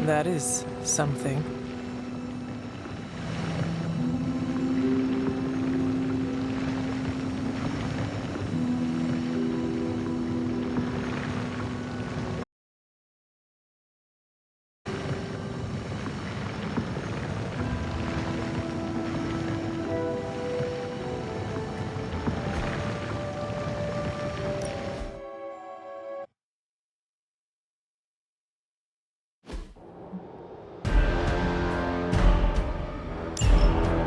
That is something.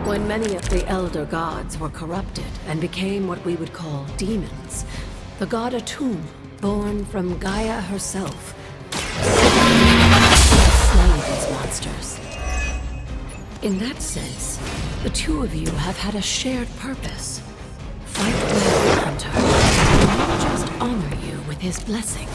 When many of the Elder Gods were corrupted and became what we would call demons, the god Atum, born from Gaia herself, slayed these monsters. In that sense, the two of you have had a shared purpose. Fight well, Hunter, and not just honor you with his blessing.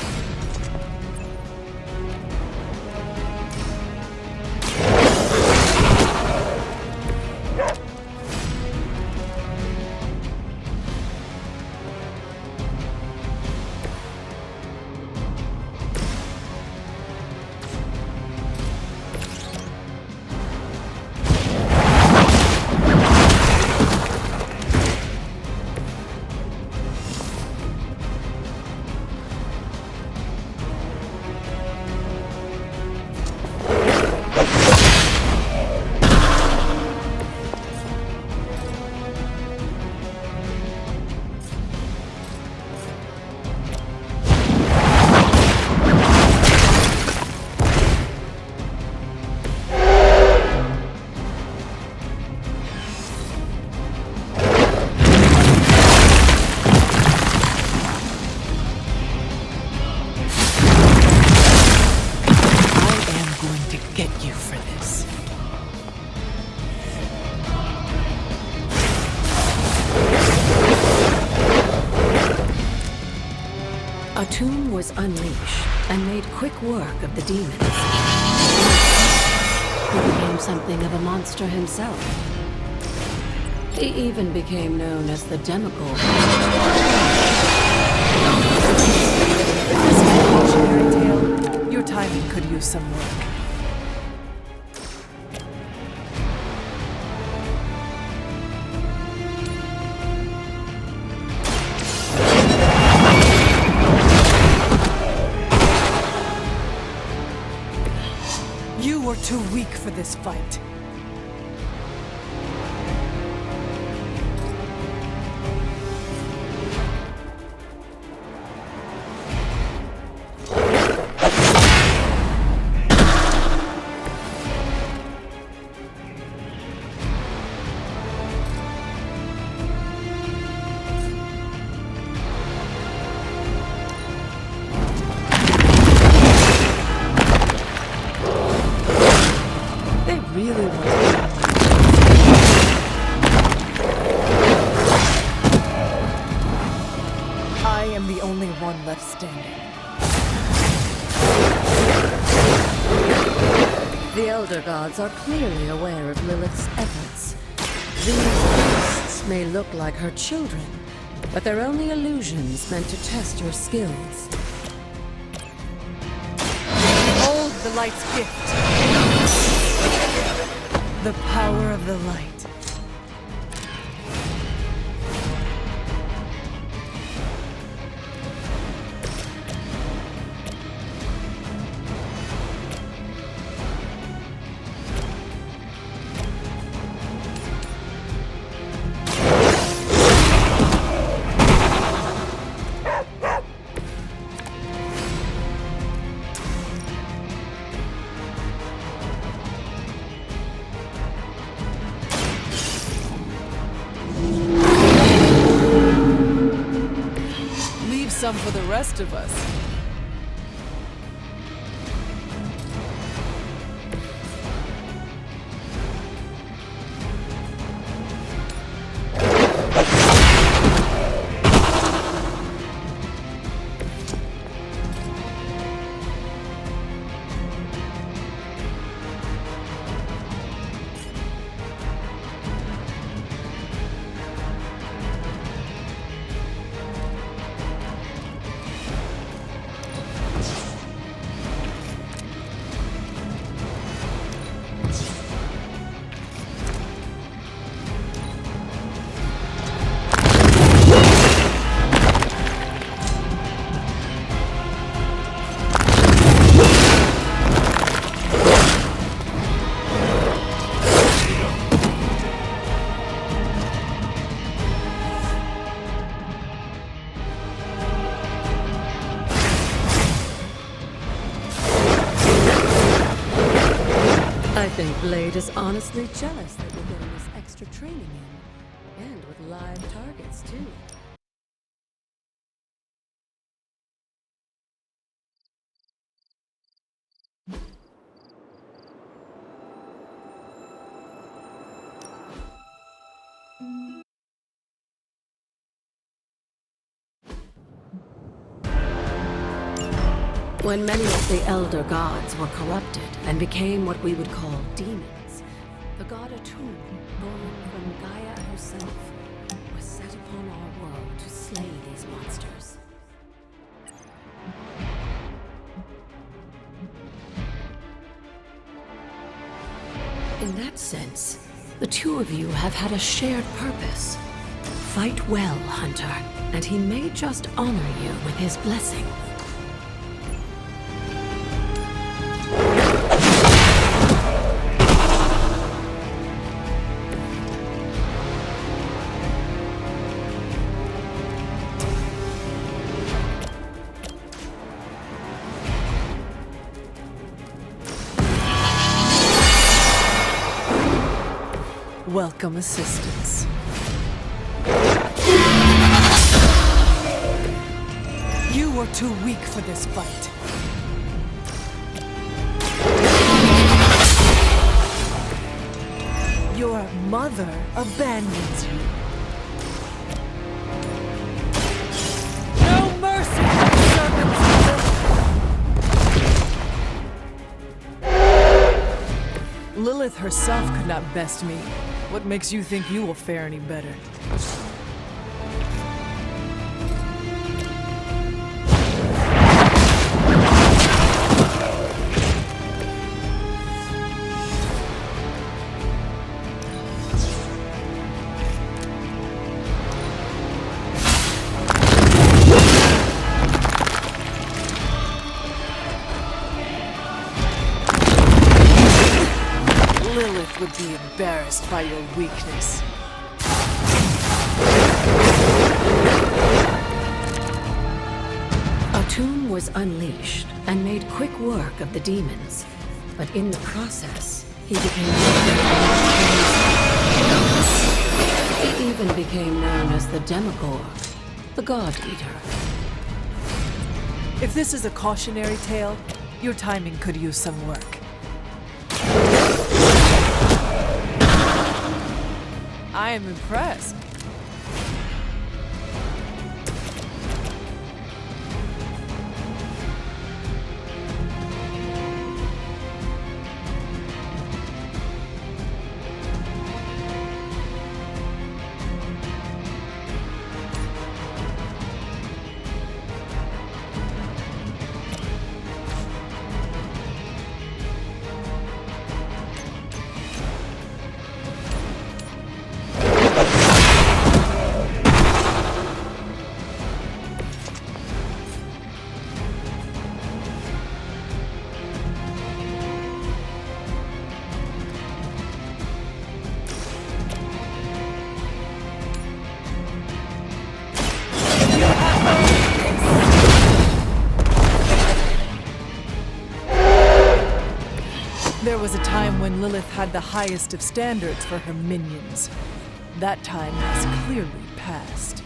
Atum was unleashed and made quick work of the demons. He became something of a monster himself. He even became known as the Demigorgon. Cautionary tale. Your timing could use some work. You were too weak for this fight. Really want to I am the only one left standing. The Elder Gods are clearly aware of Lilith's efforts. These beasts may look like her children, but they're only illusions meant to test your skills. Behold the light's gift. The power of the light. Some for the rest of us. Blade is honestly jealous that you're getting this extra training in. And with live targets, too. When many of the Elder Gods were corrupted and became what we would call demons, the god Atum, born from Gaia herself, was set upon our world to slay these monsters. In that sense, the two of you have had a shared purpose. Fight well, Hunter, and he may just honor you with his blessing. Welcome assistance. You were too weak for this fight. Your mother abandons you. No mercy for circumstances! Lilith herself could not best me. What makes you think you will fare any better? Lilith would be embarrassed by your weakness. Atum was unleashed and made quick work of the demons, but in the process, he became He even became known as the Demogorg, the God Eater. If this is a cautionary tale, your timing could use some work. I am impressed. There was a time when Lilith had the highest of standards for her minions. That time has clearly passed.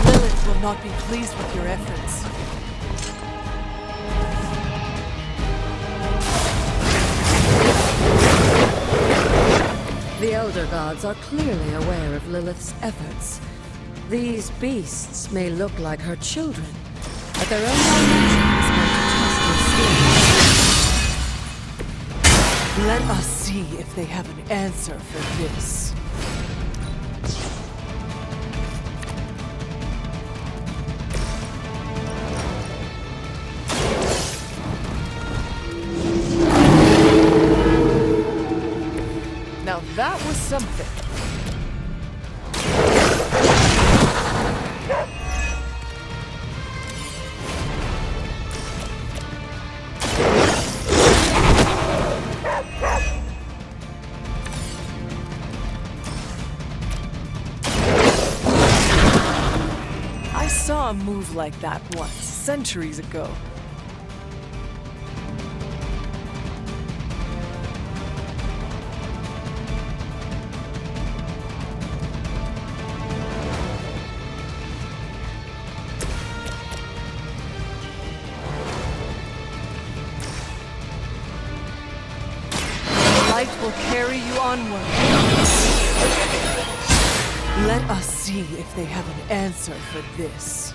Lilith will not be pleased with your efforts. The Elder Gods are clearly aware of Lilith's efforts. These beasts may look like her children, but their own intention is meant to test her skills. Let us see if they have an answer for this. Now that was something. a move like that once, centuries ago. The light will carry you onward. Let us see if they have an answer for this.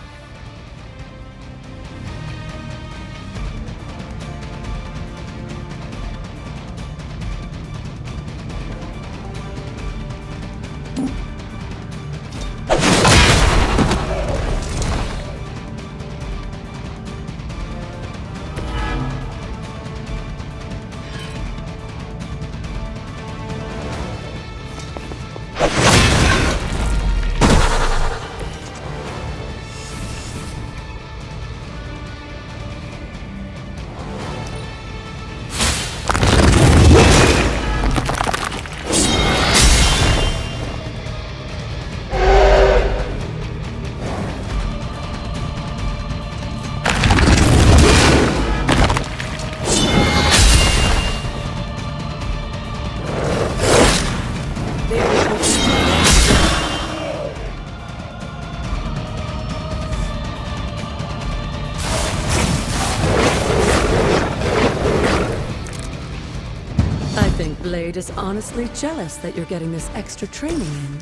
Blade is honestly jealous that you're getting this extra training in.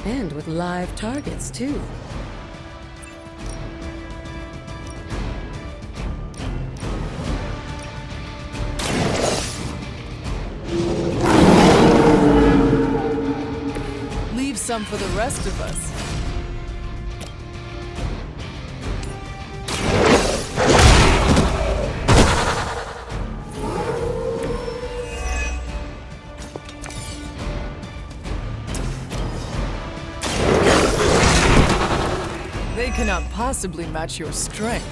And with live targets, too. Leave some for the rest of us. They cannot possibly match your strength.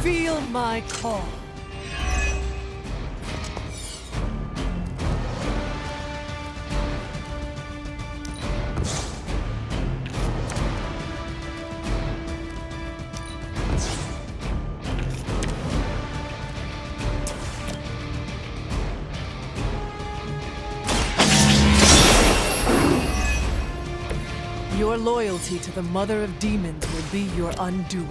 Feel my call. Your loyalty to the Mother of Demons will be your undoing.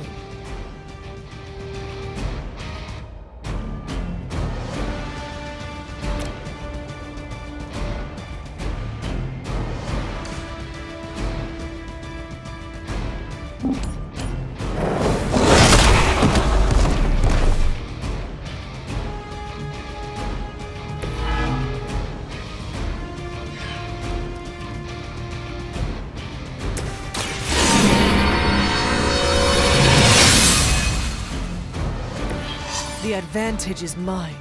The advantage is mine.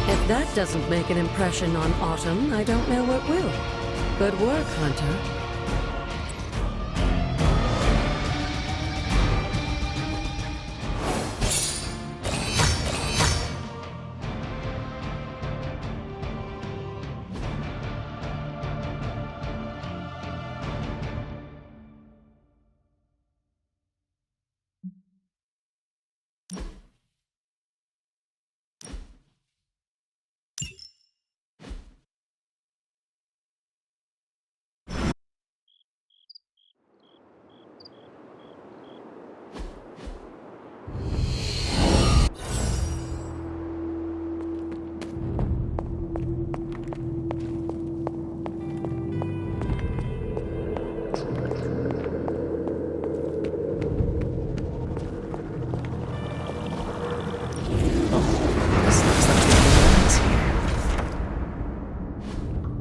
If that doesn't make an impression on Autumn, I don't know what will. Good work, Hunter.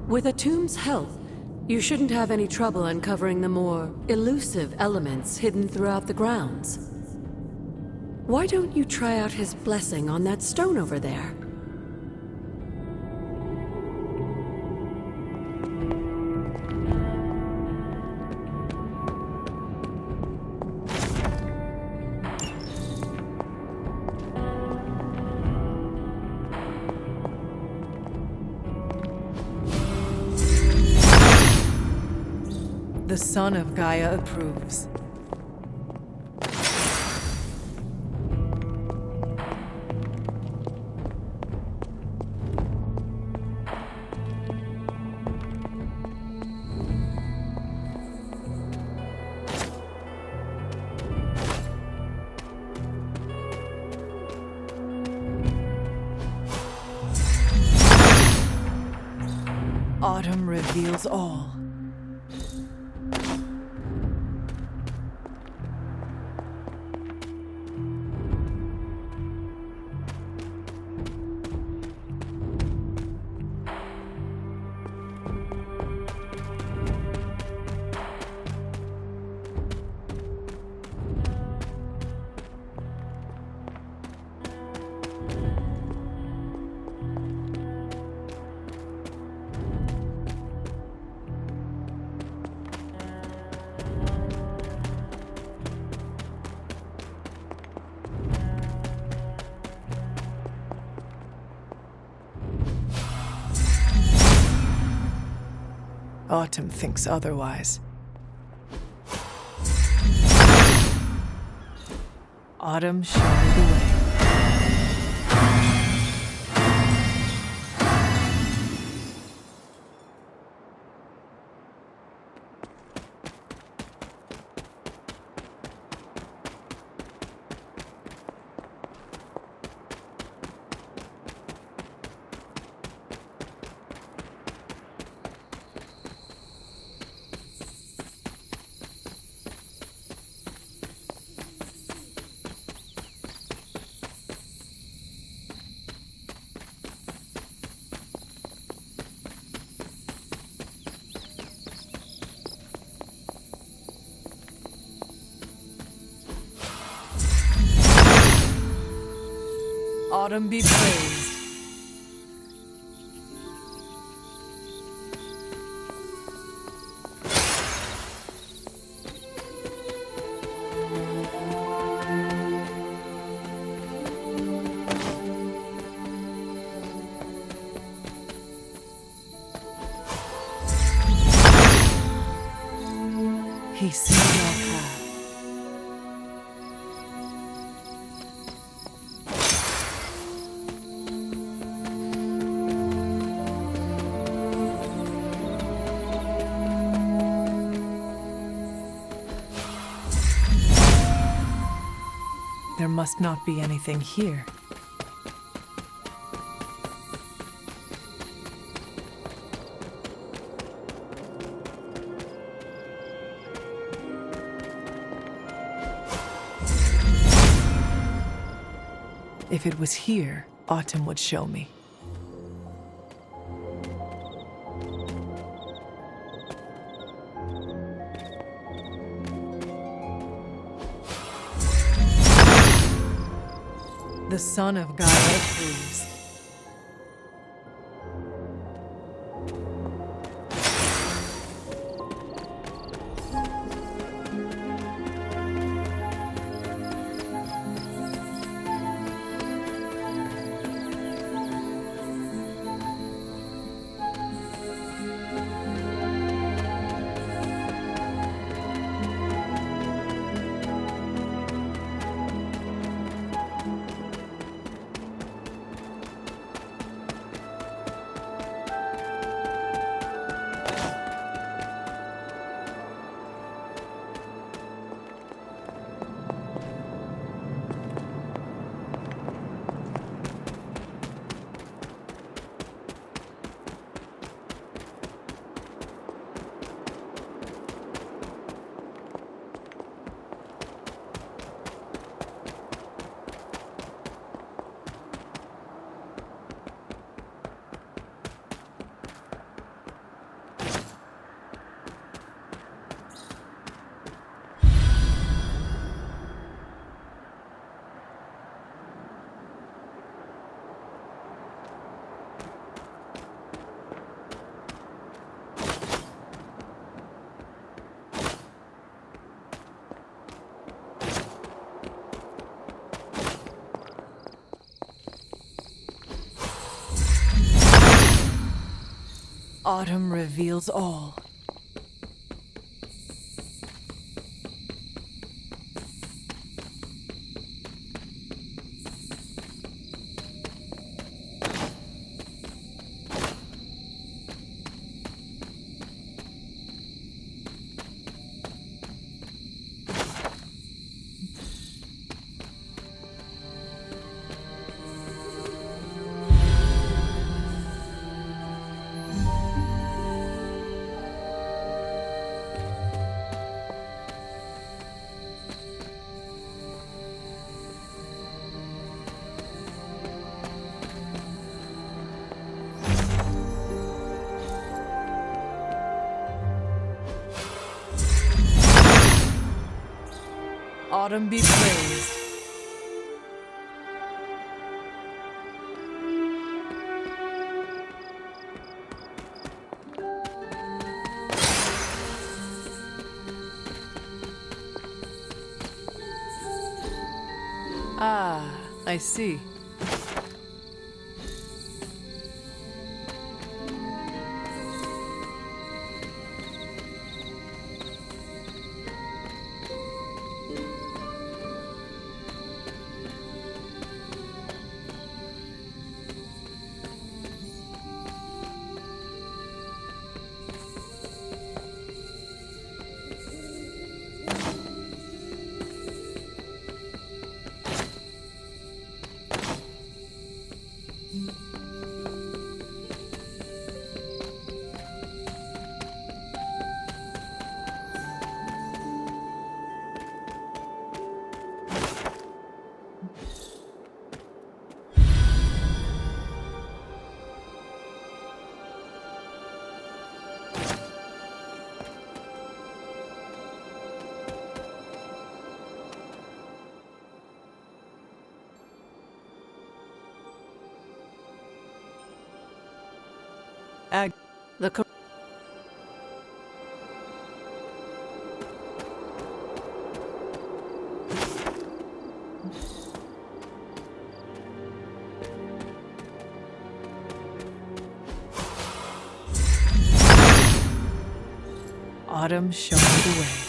With Atum's help, you shouldn't have any trouble uncovering the more elusive elements hidden throughout the grounds. Why don't you try out his blessing on that stone over there? The son of Gaia approves. Autumn reveals all. Autumn thinks otherwise. Autumn showed the way. Autumn be praised. He sees our path. There must not be anything here. If it was here, Autumn would show me. The son of Gaia approves. Autumn reveals all. Autumn be praised. Ah, I see. The cor- Autumn showed the way.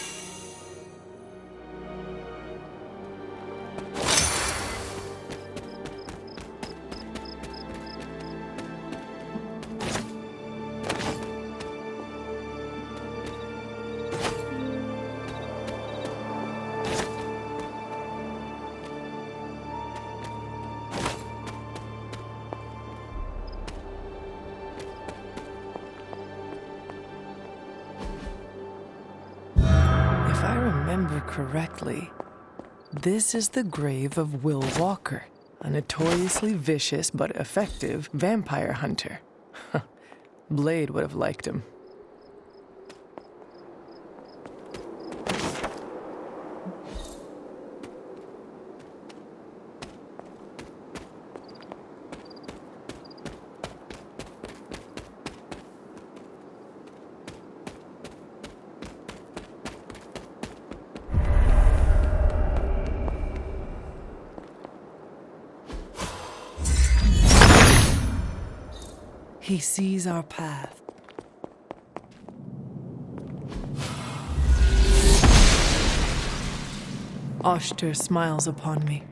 If I remember correctly, this is the grave of Will Walker, a notoriously vicious but effective vampire hunter. Blade would have liked him. He sees our path. Oshter smiles upon me.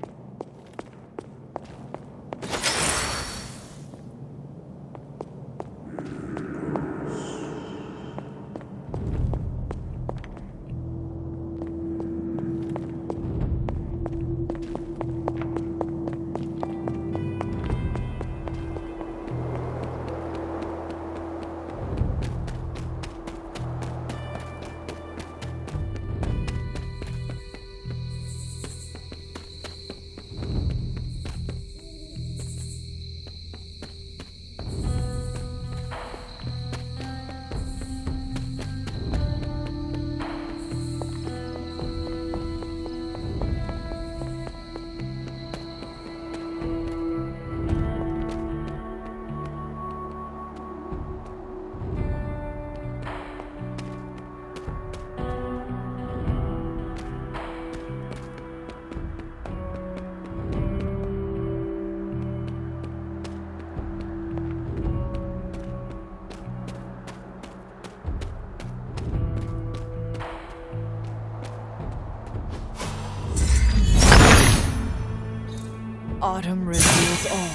Autumn reveals all.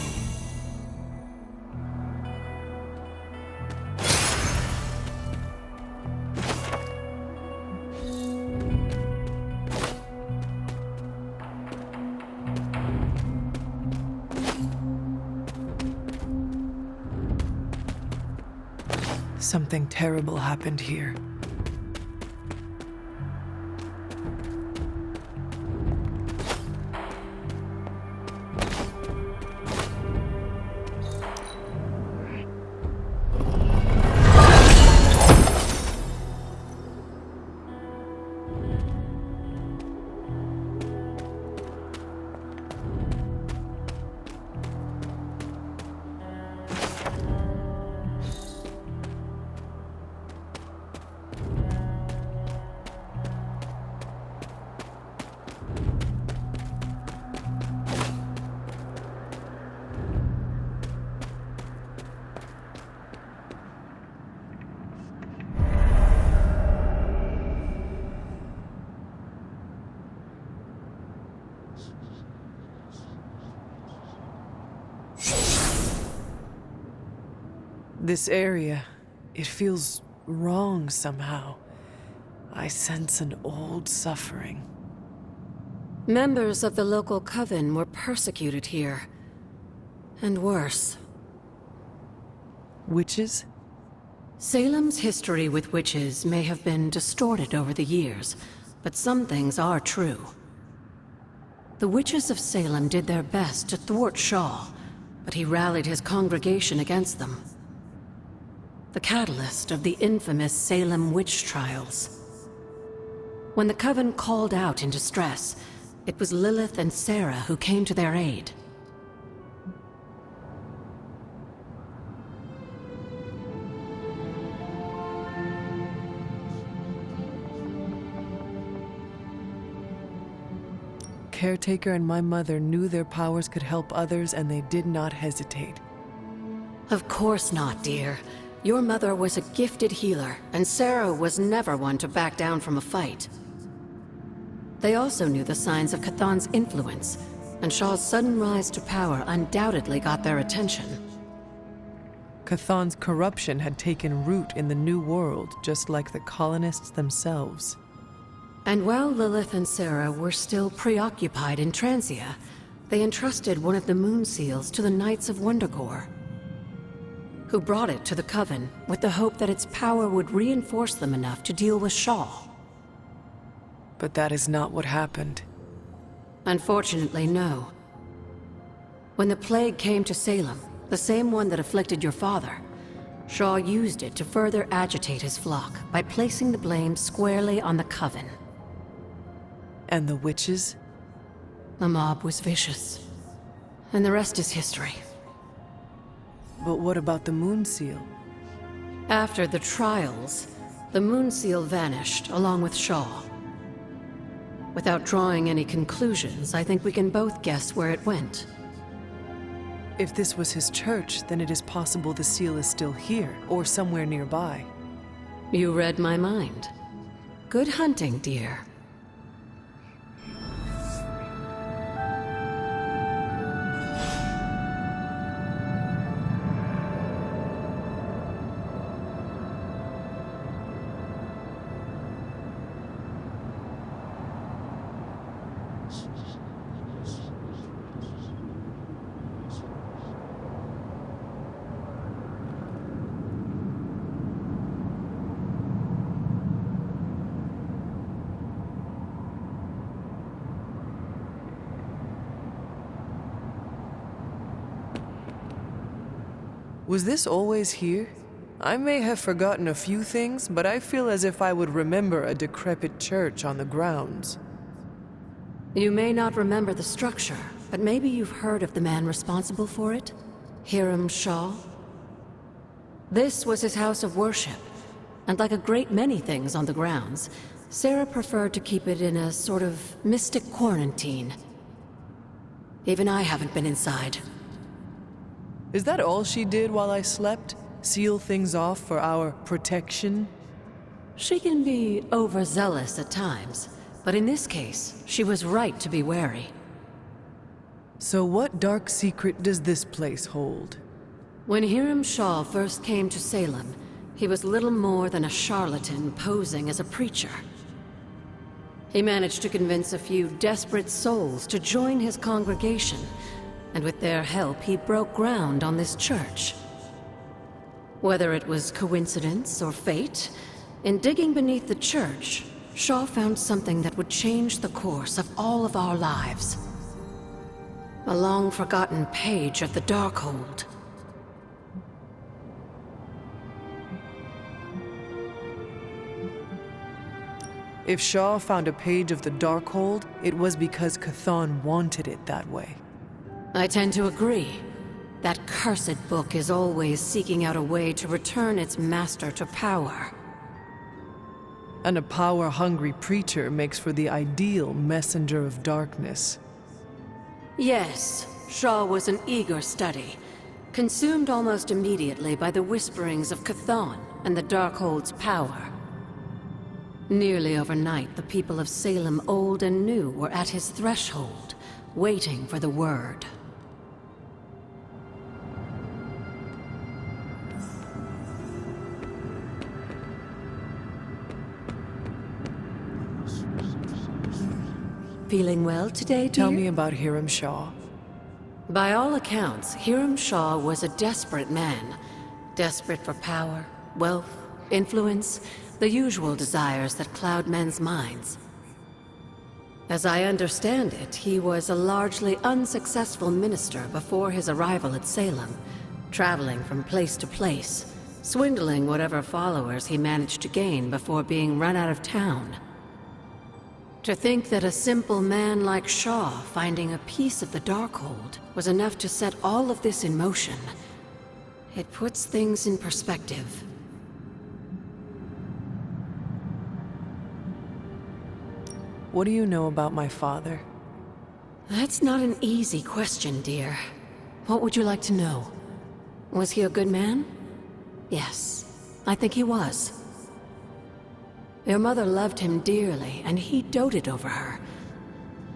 Something terrible happened here. This area, it feels wrong somehow. I sense an old suffering. Members of the local coven were persecuted here. And worse. Witches? Salem's history with witches may have been distorted over the years, but some things are true. The witches of Salem did their best to thwart Shaw, but he rallied his congregation against them. The catalyst of the infamous Salem witch trials. When the Coven called out in distress, it was Lilith and Sarah who came to their aid. Caretaker and my mother knew their powers could help others, and they did not hesitate. Of course not, dear. Your mother was a gifted healer, and Sarah was never one to back down from a fight. They also knew the signs of Chthon's influence, and Shaw's sudden rise to power undoubtedly got their attention. Chthon's corruption had taken root in the New World, just like the colonists themselves. And while Lilith and Sarah were still preoccupied in Transia, they entrusted one of the Moon Seals to the Knights of Wundagore, who brought it to the Coven with the hope that its power would reinforce them enough to deal with Shaw. But that is not what happened. Unfortunately, no. When the plague came to Salem, the same one that afflicted your father, Shaw used it to further agitate his flock by placing the blame squarely on the Coven. And the witches? The mob was vicious, and the rest is history. But what about the Moon Seal? After the trials, the Moon Seal vanished along with Shaw. Without drawing any conclusions, I think we can both guess where it went. If this was his church, then it is possible the seal is still here, or somewhere nearby. You read my mind. Good hunting, dear. Was this always here? I may have forgotten a few things, but I feel as if I would remember a decrepit church on the grounds. You may not remember the structure, but maybe you've heard of the man responsible for it? Hiram Shaw? This was his house of worship, and like a great many things on the grounds, Sarah preferred to keep it in a sort of mystic quarantine. Even I haven't been inside. Is that all she did while I slept? Seal things off for our protection? She can be overzealous at times, but in this case, she was right to be wary. So what dark secret does this place hold? When Hiram Shaw first came to Salem, he was little more than a charlatan posing as a preacher. He managed to convince a few desperate souls to join his congregation, and with their help, he broke ground on this church. Whether it was coincidence or fate, in digging beneath the church, Shaw found something that would change the course of all of our lives. A long-forgotten page of the Darkhold. If Shaw found a page of the Darkhold, it was because Chthon wanted it that way. I tend to agree. That cursed book is always seeking out a way to return its master to power. And a power-hungry preacher makes for the ideal messenger of darkness. Yes, Shaw was an eager study, consumed almost immediately by the whisperings of Chthon and the Darkhold's power. Nearly overnight, the people of Salem, old and new, were at his threshold, waiting for the word. Feeling well today, dear? Tell me about Hiram Shaw. By all accounts, Hiram Shaw was a desperate man. Desperate for power, wealth, influence, the usual desires that cloud men's minds. As I understand it, he was a largely unsuccessful minister before his arrival at Salem, traveling from place to place, swindling whatever followers he managed to gain before being run out of town. To think that a simple man like Shaw finding a piece of the Darkhold was enough to set all of this in motion, it puts things in perspective. What do you know about my father? That's not an easy question, dear. What would you like to know? Was he a good man? Yes, I think he was. Your mother loved him dearly, and he doted over her.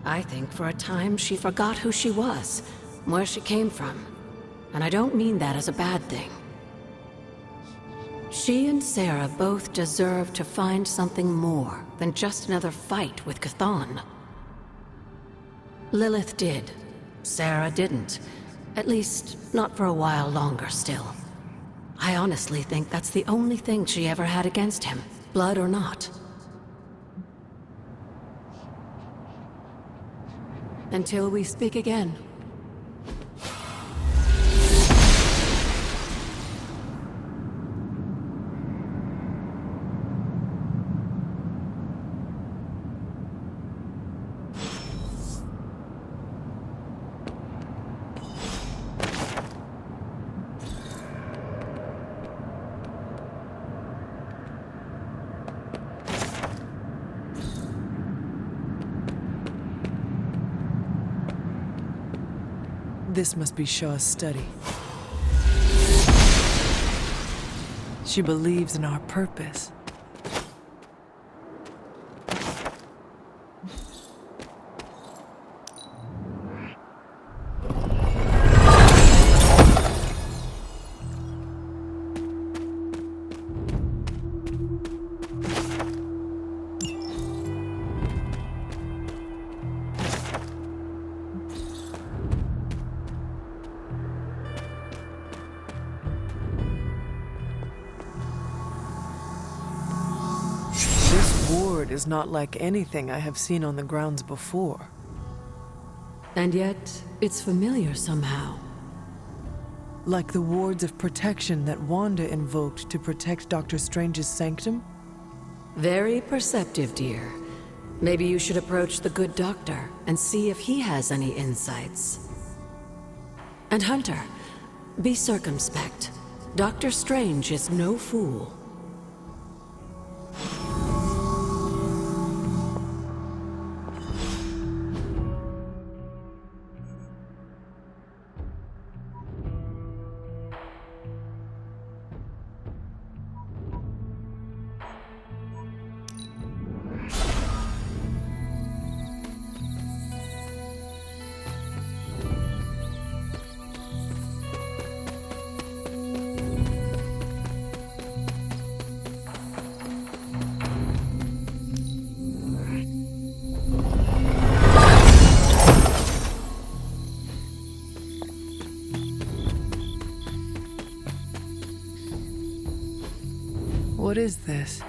I think for a time she forgot who she was, where she came from. And I don't mean that as a bad thing. She and Sarah both deserve to find something more than just another fight with Chthon. Lilith did. Sarah didn't. At least, not for a while longer still. I honestly think that's the only thing she ever had against him, blood or not. Until we speak again. This must be Shaw's study. She believes in our purpose. Is not like anything I have seen on the grounds before. And yet, it's familiar somehow. Like the wards of protection that Wanda invoked to protect Dr. Strange's sanctum? Very perceptive, dear. Maybe you should approach the good doctor and see if he has any insights. And Hunter, be circumspect. Dr. Strange is no fool. is this?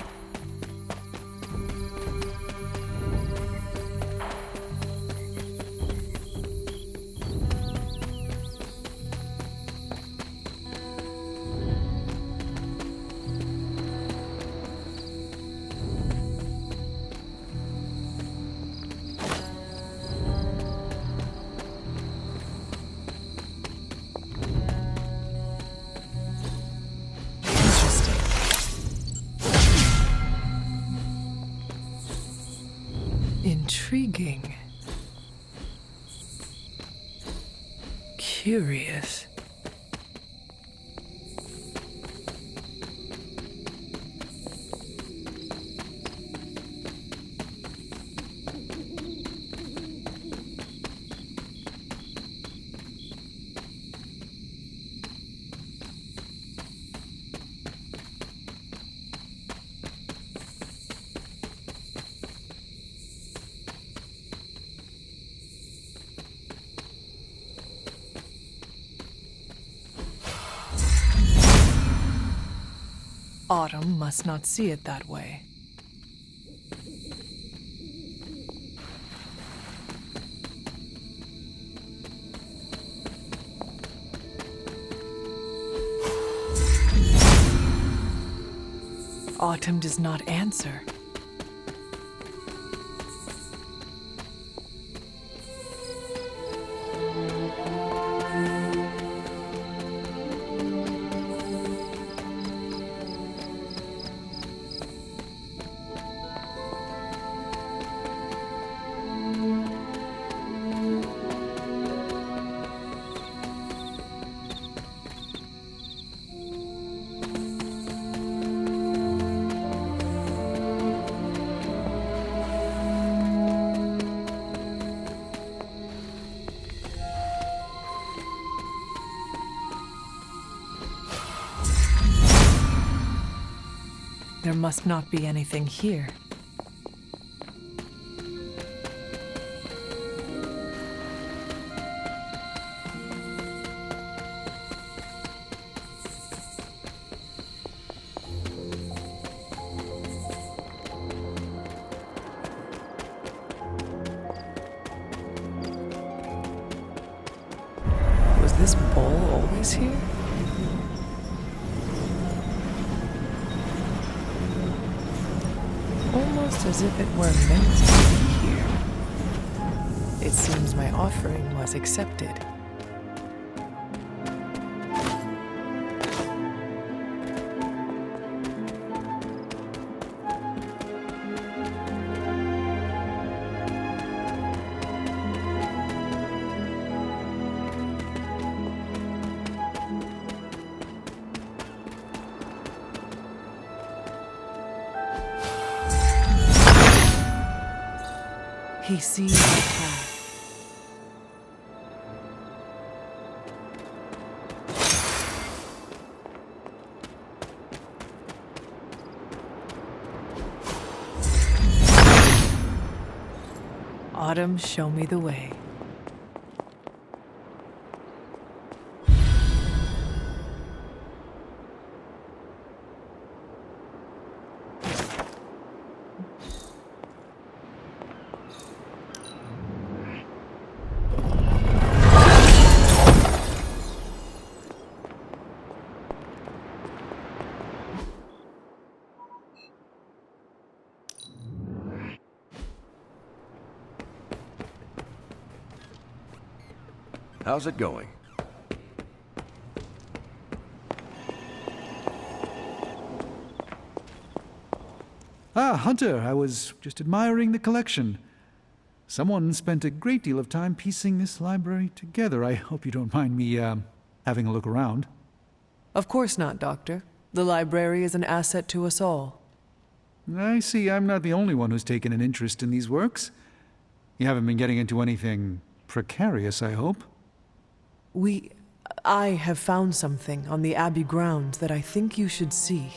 Intriguing. Curious. Autumn must not see it that way. Autumn does not answer. There must not be anything here. Was this bowl always here? Almost as if it were meant to be here. It seems my offering was accepted. He sees the path. Autumn, show me the way. How's it going? Ah, Hunter, I was just admiring the collection. Someone spent a great deal of time piecing this library together. I hope you don't mind me, having a look around. Of course not, Doctor. The library is an asset to us all. I see I'm not the only one who's taken an interest in these works. You haven't been getting into anything precarious, I hope? I have found something on the Abbey grounds that I think you should see.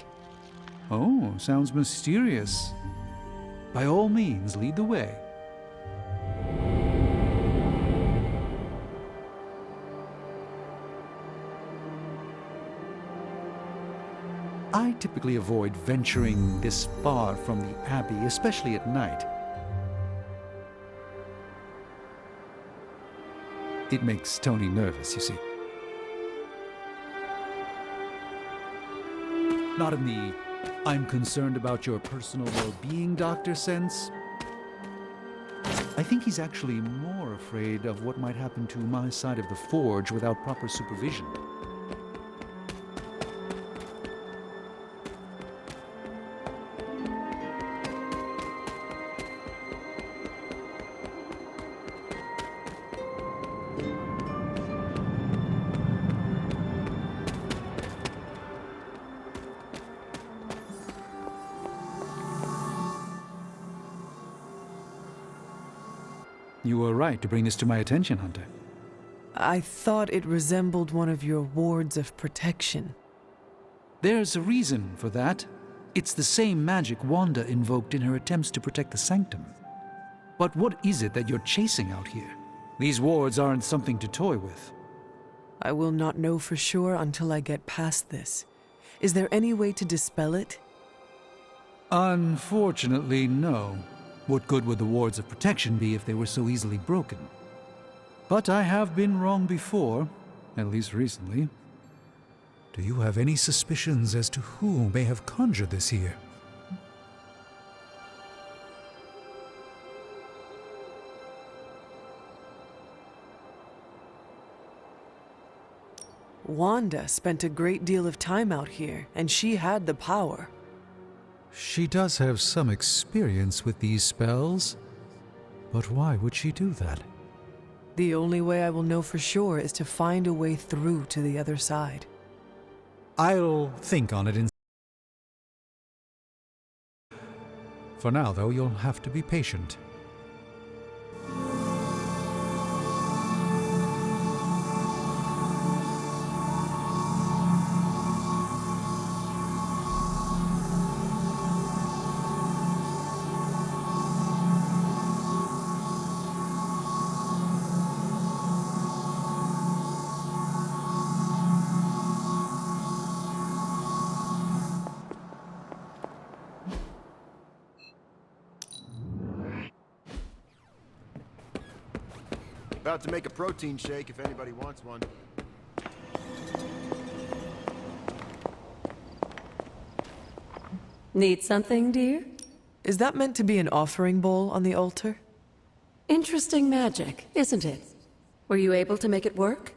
Oh, sounds mysterious. By all means, lead the way. I I typically avoid venturing this far from the Abbey, especially at night. It makes Tony nervous, you see. Not in the "I'm concerned about your personal well-being, Doctor" sense. I think he's actually more afraid of what might happen to my side of the forge without proper supervision. You were right to bring this to my attention, Hunter. I thought it resembled one of your wards of protection. There's a reason for that. It's the same magic Wanda invoked in her attempts to protect the Sanctum. But what is it that you're chasing out here? These wards aren't something to toy with. I will not know for sure until I get past this. Is there any way to dispel it? Unfortunately, no. What good would the wards of protection be if they were so easily broken? But I have been wrong before, at least recently. Do you have any suspicions as to who may have conjured this here? Wanda spent a great deal of time out here, and she had the power. She does have some experience with these spells, but why would she do that? The only way I will know for sure is to find a way through to the other side. I'll think on it. For now, though, you'll have to be patient. About to make a protein shake if anybody wants one. Need something, dear? Is that meant to be an offering bowl on the altar? Interesting magic, isn't it? Were you able to make it work?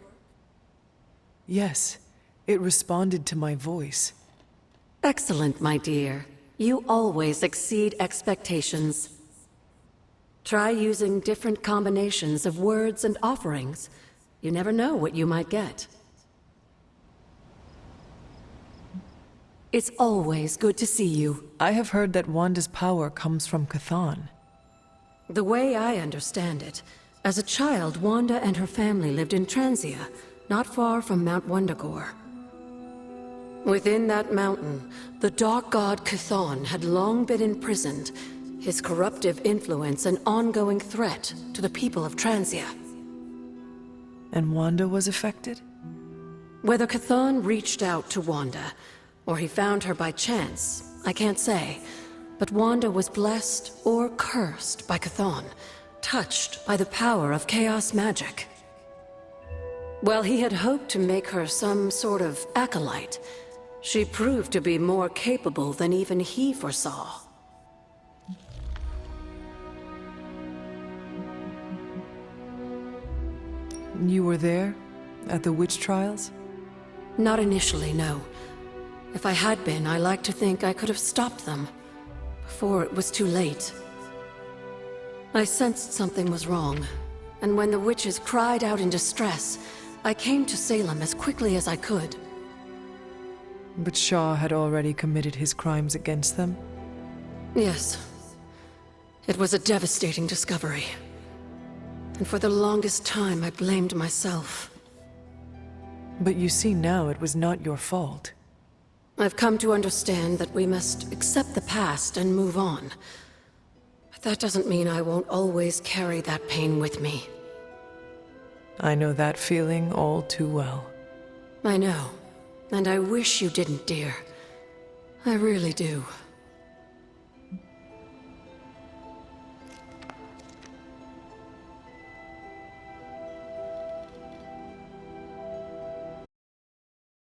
Yes, it responded to my voice. Excellent, my dear. You always exceed expectations. Try using different combinations of words and offerings. You never know what you might get. It's always good to see you. I have heard that Wanda's power comes from Chthon. The way I understand it, as a child, Wanda and her family lived in Transia, not far from Mount Wundagore. Within that mountain, the dark god Chthon had long been imprisoned, his corruptive influence an ongoing threat to the people of Transia. And Wanda was affected? Whether Chthon reached out to Wanda, or he found her by chance, I can't say. But Wanda was blessed or cursed by Chthon, touched by the power of chaos magic. While he had hoped to make her some sort of acolyte, she proved to be more capable than even he foresaw. You were there? At the witch trials? Not initially, no. If I had been, I like to think I could have stopped them before it was too late. I sensed something was wrong, and when the witches cried out in distress, I came to Salem as quickly as I could. But Shaw had already committed his crimes against them? Yes. It was a devastating discovery. And for the longest time, I blamed myself. But you see now it was not your fault. I've come to understand that we must accept the past and move on. But that doesn't mean I won't always carry that pain with me. I know that feeling all too well. I know. And I wish you didn't, dear. I really do.